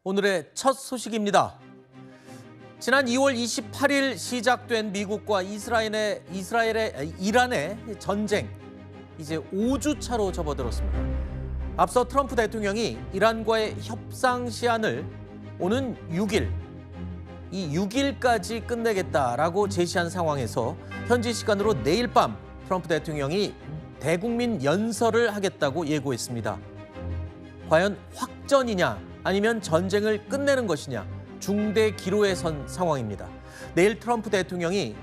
오늘의 첫 소식입니다. 지난 2월 28일 시작된 미국과 이란의 전쟁, 이제 5주 차로 접어들었습니다. 앞서 트럼프 대통령이 이란과의 협상 시한을 오는 6일, 이 6일까지 끝내겠다라고 제시한 상황에서 현지 시간으로 내일 밤 트럼프 대통령이 대국민 연설을 하겠다고 예고했습니다. 과연 확전이냐 아니면 전쟁을 끝내는 것이냐 중대 기로에 선 상황입니다. 내일 트럼프 대통령이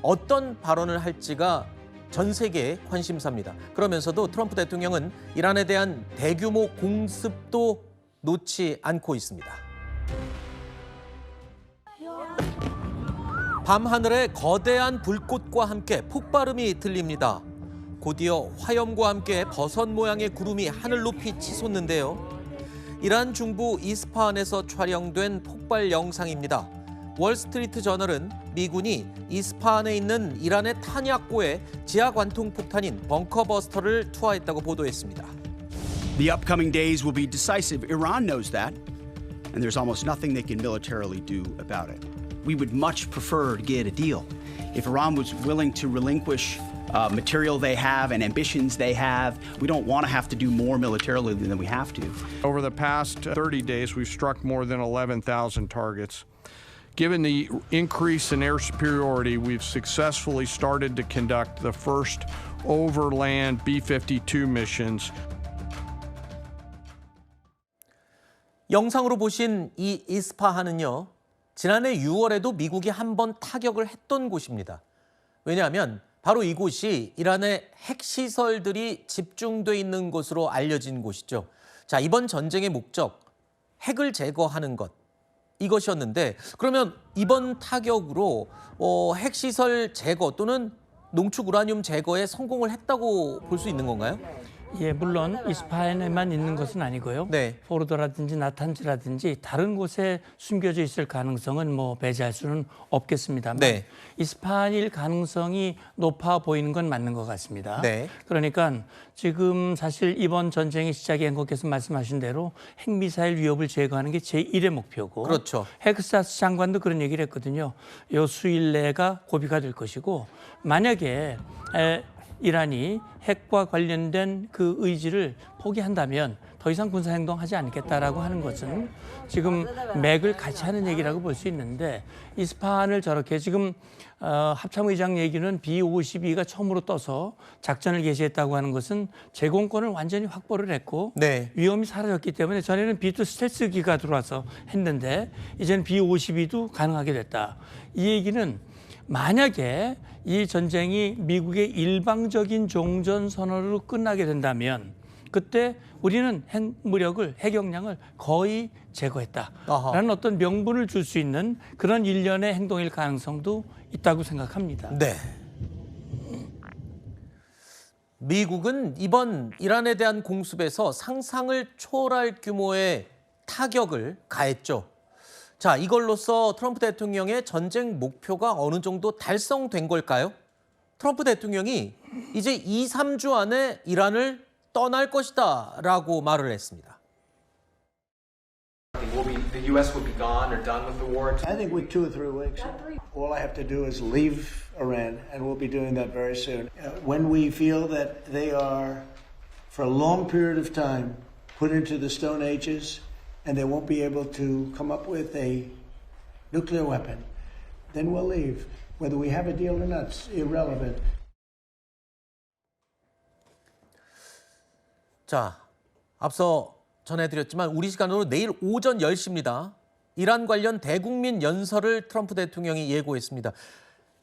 어떤 발언을 할지가 전 세계의 관심사입니다. 그러면서도 트럼프 대통령은 이란에 대한 대규모 공습도 놓지 않고 있습니다. 밤하늘에 거대한 불꽃과 함께 폭발음이 들립니다. 곧이어 화염과 함께 버섯 모양의 구름이 하늘 높이 치솟는데요. 이란 중부 이스파한에서 촬영된 폭발 영상입니다. 월스트리트 저널은 미군이 이스파한에 있는 이란의 탄약고에 지하 관통 폭탄인 벙커버스터를 투하했다고 보도했습니다. The upcoming days will be decisive. Iran knows that, and there's almost nothing they can militarily do about it. We would much prefer to get a deal. If Iran was willing to relinquish material they have and ambitions they have, we don't want to have to do more militarily than we have to. Over the past 30 days, we've struck more than 11,000 targets. Given the increase in air superiority, we've successfully started to conduct the first overland B-52 missions. 영상으로 보신 이 이스파한은요, 지난해 6월에도 미국이 한 번 타격을 했던 곳입니다. 왜냐하면 바로 이곳이 이란의 핵시설들이 집중돼 있는 곳으로 알려진 곳이죠. 자, 이번 전쟁의 목적, 핵을 제거하는 것, 이것이었는데 그러면 이번 타격으로 핵시설 제거 또는 농축 우라늄 제거에 성공을 했다고 볼 수 있는 건가요? 예, 물론 이스파한에만 있는 것은 아니고요. 네. 포르도라든지 나탄즈라든지 다른 곳에 숨겨져 있을 가능성은 배제할 수는 없겠습니다만 네. 이스파한일 가능성이 높아 보이는 건 맞는 것 같습니다. 네. 그러니까 지금 사실 이번 전쟁의 시작에 앵커께서 말씀하신 대로 핵미사일 위협을 제거하는 게 제1의 목표고 그렇죠. 헥스타스 장관도 그런 얘기를 했거든요. 요 수일 내가 고비가 될 것이고 만약에 이란이 핵과 관련된 그 의지를 포기한다면 더 이상 군사행동하지 않겠다라고 하는 것은 지금 맥을 같이 하는 얘기라고 볼 수 있는데 이스파한을 저렇게 지금 합참의장 얘기는 B-52가 처음으로 떠서 작전을 개시했다고 하는 것은 제공권을 완전히 확보를 했고 네. 위험이 사라졌기 때문에 전에는 B-2 스텔스기가 들어와서 했는데 이제는 B-52도 가능하게 됐다. 이 얘기는 만약에 이 전쟁이 미국의 일방적인 종전 선언으로 끝나게 된다면 그때 우리는 핵무력을, 핵역량을 거의 제거했다라는 어떤 명분을 줄 수 있는 그런 일련의 행동일 가능성도 있다고 생각합니다. 네. 미국은 이번 이란에 대한 공습에서 상상을 초월할 규모의 타격을 가했죠. 자, 이걸로써 트럼프 대통령의 전쟁 목표가 어느 정도 달성된 걸까요? 트럼프 대통령이 이제 2, 3주 안에 이란을 떠날 것이다 라고 말을 했습니다. The U.S. will be gone or done with the war? I think with 2 or 3 weeks. All I have to do is leave Iran, and we'll be doing that very soon. When we feel that they are, for a long period of time, put into the Stone Ages, and they won't be able to come up with a nuclear weapon, then we'll leave. Whether we have a deal or not, it's irrelevant. 자, 앞서 전해드렸지만 우리 시간으로 내일 오전 10시입니다. 이란 관련 대국민 연설을 트럼프 대통령이 예고했습니다.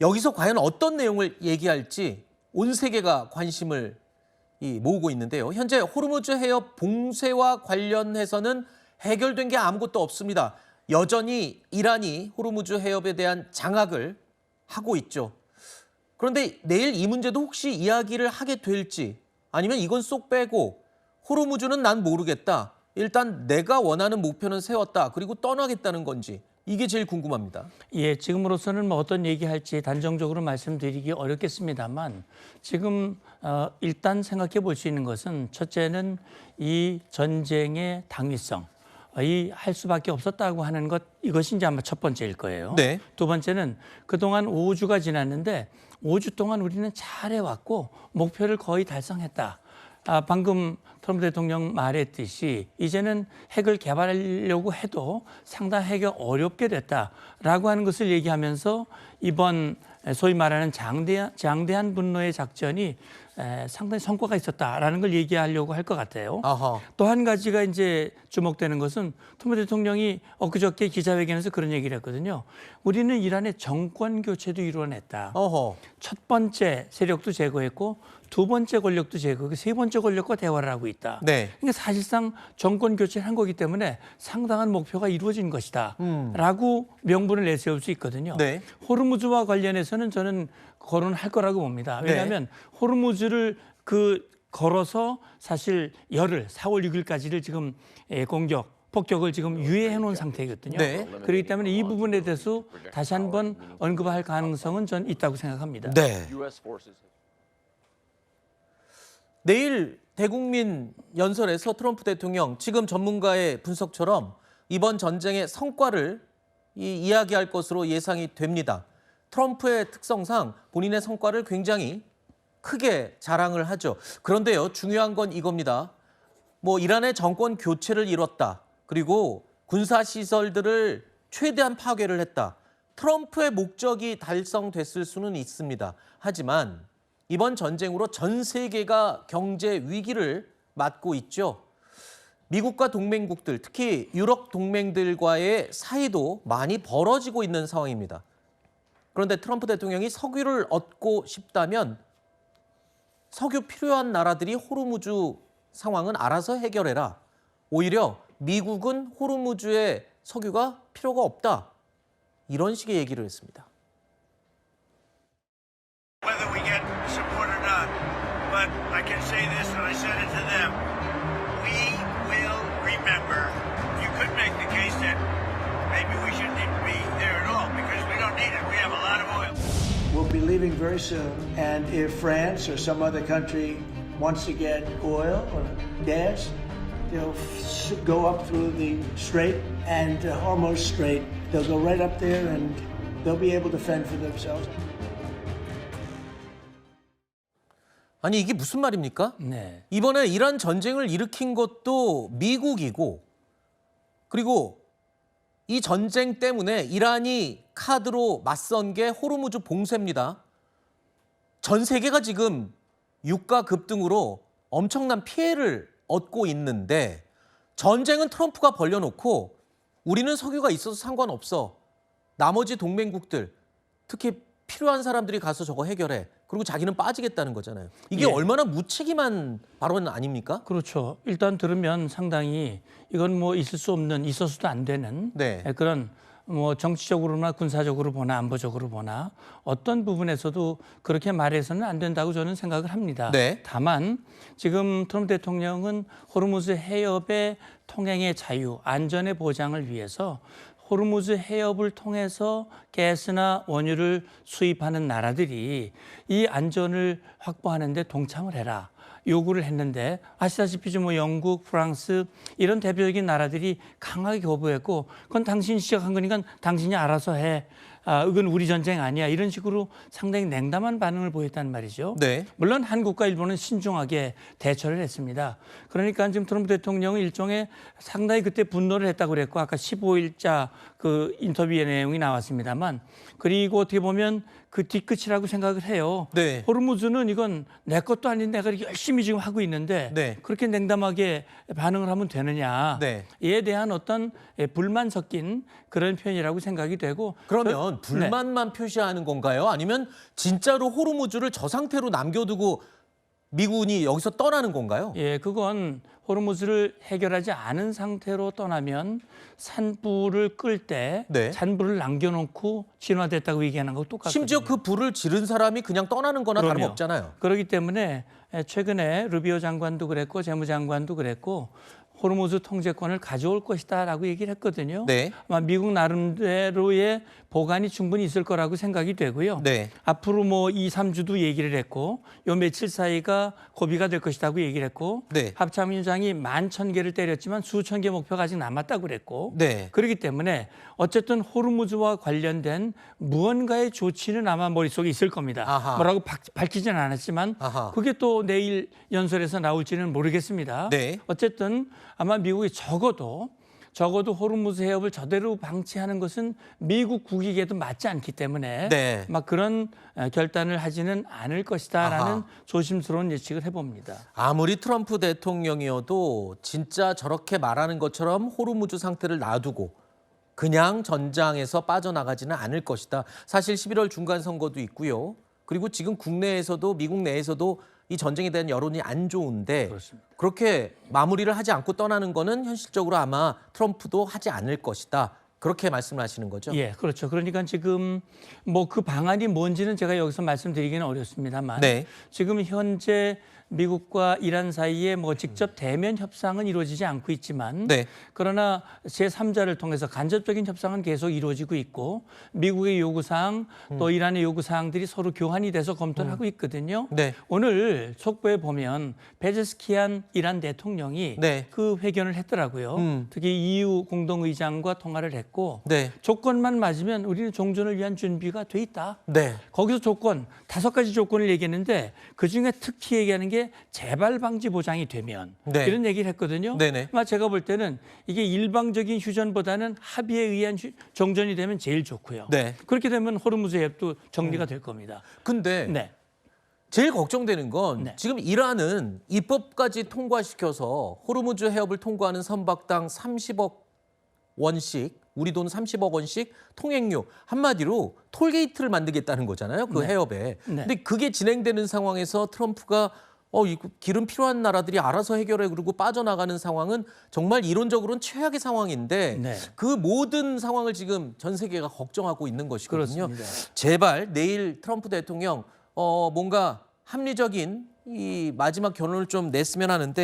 여기서 과연 어떤 내용을 얘기할지 온 세계가 관심을 모으고 있는데요. 현재 호르무즈 해협 봉쇄와 관련해서는 해결된 게 아무것도 없습니다. 여전히 이란이 호르무즈 해협에 대한 장악을 하고 있죠. 그런데 내일 이 문제도 혹시 이야기를 하게 될지 아니면 이건 쏙 빼고 호르무즈는 난 모르겠다. 일단 내가 원하는 목표는 세웠다. 그리고 떠나겠다는 건지 이게 제일 궁금합니다. 예, 지금으로서는 어떤 얘기할지 단정적으로 말씀드리기 어렵겠습니다만 지금 일단 생각해 볼 수 있는 것은 첫째는 이 전쟁의 당위성, 할 수밖에 없었다고 하는 것 이것이 이제 아마 첫 번째일 거예요. 네. 두 번째는 그동안 5주가 지났는데 5주 동안 우리는 잘해왔고 목표를 거의 달성했다. 방금 트럼프 대통령 말했듯이 이제는 핵을 개발하려고 해도 상당하게 어렵게 됐다라고 하는 것을 얘기하면서 이번 소위 말하는 장대한 분노의 작전이 상당히 성과가 있었다라는 걸 얘기하려고 할 것 같아요. 아하. 또 한 가지가 이제 주목되는 것은 트럼프 대통령이 엊그저께 기자회견에서 그런 얘기를 했거든요. 우리는 이란의 정권 교체도 이루어냈다. 어허. 첫 번째 세력도 제거했고 두 번째 권력도 제거하고 세 번째 권력과 대화를 하고 있다. 네. 그러니까 사실상 정권 교체를 한 거기 때문에 상당한 목표가 이루어진 것이다. 라고 명분을 내세울 수 있거든요. 네. 호르무즈와 관련해서는 저는 거론할 거라고 봅니다. 왜냐하면 호르무즈를 걸어서 사실 열흘 4월 6일까지를 지금 폭격을 지금 유예해 놓은 상태거든요. 네. 그렇기 때문에 이 부분에 대해서 다시 한번 언급할 가능성은 전 있다고 생각합니다. 네. 내일 대국민 연설에서 트럼프 대통령 지금 전문가의 분석처럼 이번 전쟁의 성과를 이야기할 것으로 예상이 됩니다. 트럼프의 특성상 본인의 성과를 굉장히 크게 자랑을 하죠. 그런데요, 중요한 건 이겁니다. 이란의 정권 교체를 이뤘다. 그리고 군사시설들을 최대한 파괴를 했다. 트럼프의 목적이 달성됐을 수는 있습니다. 하지만 이번 전쟁으로 전 세계가 경제 위기를 맞고 있죠. 미국과 동맹국들, 특히 유럽 동맹들과의 사이도 많이 벌어지고 있는 상황입니다. 그런데 트럼프 대통령이 석유를 얻고 싶다면 석유 필요한 나라들이 호르무즈 상황은 알아서 해결해라. 오히려 미국은 호르무즈의 석유가 필요가 없다. 이런 식의 얘기를 했습니다. Whether we get support or not, but I can say this, and I said it to them, we will remember. You could make the case that maybe we shouldn't even be there at all because we don't need it. We have a lot of oil. We'll be leaving very soon, and if France or some other country wants to get oil or gas, they'll go up through the Strait and Hormuz Strait. They'll go right up there, and they'll be able to fend for themselves. 아니 이게 무슨 말입니까? 네. 이번에 이란 전쟁을 일으킨 것도 미국이고 그리고 이 전쟁 때문에 이란이 카드로 맞선 게 호르무즈 봉쇄입니다. 전 세계가 지금 유가 급등으로 엄청난 피해를 얻고 있는데 전쟁은 트럼프가 벌려놓고 우리는 석유가 있어서 상관없어. 나머지 동맹국들 특히 필요한 사람들이 가서 저거 해결해. 그리고 자기는 빠지겠다는 거잖아요. 이게 예. 얼마나 무책임한 발언 아닙니까? 그렇죠. 일단 들으면 상당히 이건 있을 수 없는, 있어서도 안 되는 네. 그런 정치적으로나 군사적으로 보나 안보적으로 보나 어떤 부분에서도 그렇게 말해서는 안 된다고 저는 생각을 합니다. 네. 다만 지금 트럼프 대통령은 호르무즈 해협의 통행의 자유, 안전의 보장을 위해서 호르무즈 해협을 통해서 가스나 원유를 수입하는 나라들이 이 안전을 확보하는 데 동참을 해라. 요구를 했는데 아시다시피 영국, 프랑스 이런 대표적인 나라들이 강하게 거부했고 그건 당신이 시작한 거니까 당신이 알아서 해. 이건 우리 전쟁 아니야. 이런 식으로 상당히 냉담한 반응을 보였단 말이죠. 네. 물론 한국과 일본은 신중하게 대처를 했습니다. 그러니까 지금 트럼프 대통령은 일종의 상당히 그때 분노를 했다고 그랬고 아까 15일자 그 인터뷰의 내용이 나왔습니다만 그리고 어떻게 보면 그 뒤끝이라고 생각을 해요. 네. 호르무즈는 이건 내 것도 아닌 내가 이렇게 열심히 지금 하고 있는데 네. 그렇게 냉담하게 반응을 하면 되느냐. 네. 이에 대한 어떤 불만 섞인 그런 표현이라고 생각이 되고 그러면 불만만 표시하는 건가요? 아니면 진짜로 호르무즈를 저 상태로 남겨두고 미군이 여기서 떠나는 건가요? 예, 그건 호르무즈를 해결하지 않은 상태로 떠나면 산불을 끌 때 네. 산불을 남겨놓고 진화됐다고 얘기하는 거 똑같거든요. 심지어 그 불을 지른 사람이 그냥 떠나는 거나 그럼요. 다름없잖아요. 그렇기 때문에 최근에 루비오 장관도 그랬고 재무장관도 그랬고 호르무즈 통제권을 가져올 것이다라고 얘기를 했거든요. 네. 아마 미국 나름대로의 보관이 충분히 있을 거라고 생각이 되고요. 네. 앞으로 뭐 2, 3주도 얘기를 했고 요 며칠 사이가 고비가 될 것이라고 얘기를 했고 네. 합참위원장이 11,000개를 때렸지만 수천 개 목표가 아직 남았다고 그랬고 네. 그렇기 때문에 어쨌든 호르무즈와 관련된 무언가의 조치는 아마 머릿속에 있을 겁니다. 아하. 뭐라고 밝히지는 않았지만 아하. 그게 또 내일 연설에서 나올지는 모르겠습니다. 네. 어쨌든 아마 미국이 적어도 호르무즈 해협을 저대로 방치하는 것은 미국 국익에도 맞지 않기 때문에 네. 막 그런 결단을 하지는 않을 것이다라는 아하. 조심스러운 예측을 해봅니다. 아무리 트럼프 대통령이어도 진짜 저렇게 말하는 것처럼 호르무즈 상태를 놔두고 그냥 전장에서 빠져나가지는 않을 것이다. 사실 11월 중간 선거도 있고요. 그리고 지금 국내에서도 미국 내에서도 이 전쟁에 대한 여론이 안 좋은데 그렇습니다. 그렇게 마무리를 하지 않고 떠나는 거는 현실적으로 아마 트럼프도 하지 않을 것이다. 그렇게 말씀을 하시는 거죠? 예, 그렇죠. 그러니까 지금 뭐 그 방안이 뭔지는 제가 여기서 말씀드리기는 어렵습니다만 네. 지금 현재 미국과 이란 사이에 뭐 직접 대면 협상은 이루어지지 않고 있지만 네. 그러나 제3자를 통해서 간접적인 협상은 계속 이루어지고 있고 미국의 요구사항 또 이란의 요구사항들이 서로 교환이 돼서 검토를 하고 있거든요. 네. 오늘 속보에 보면 베제스키안 이란 대통령이 네. 그 회견을 했더라고요. 특히 EU 공동의장과 통화를 했고 네. 조건만 맞으면 우리는 종전을 위한 준비가 돼 있다. 네. 거기서 조건 5가지 조건을 얘기했는데 그중에 특히 얘기하는 게 재발 방지 보장이 되면 네. 이런 얘기를 했거든요. 네네. 아마 제가 볼 때는 이게 일방적인 휴전보다는 합의에 의한 정전이 되면 제일 좋고요. 네. 그렇게 되면 호르무즈 해협도 정리가 될 겁니다. 근데 네. 제일 걱정되는 건 네. 지금 이란은 입법까지 통과시켜서 호르무즈 해협을 통과하는 선박당 30억 원씩 우리 돈 30억 원씩 통행료 한마디로 톨게이트를 만들겠다는 거잖아요. 그 네. 해협에. 네. 근데 그게 진행되는 상황에서 트럼프가 이거 기름 필요한 나라들이 알아서 해결해 그러고 빠져나가는 상황은 정말 이론적으로는 최악의 상황인데 네. 그 모든 상황을 지금 전 세계가 걱정하고 있는 것이거든요. 그렇습니다. 제발 내일 트럼프 대통령 뭔가 합리적인 이 마지막 결론을 좀 냈으면 하는데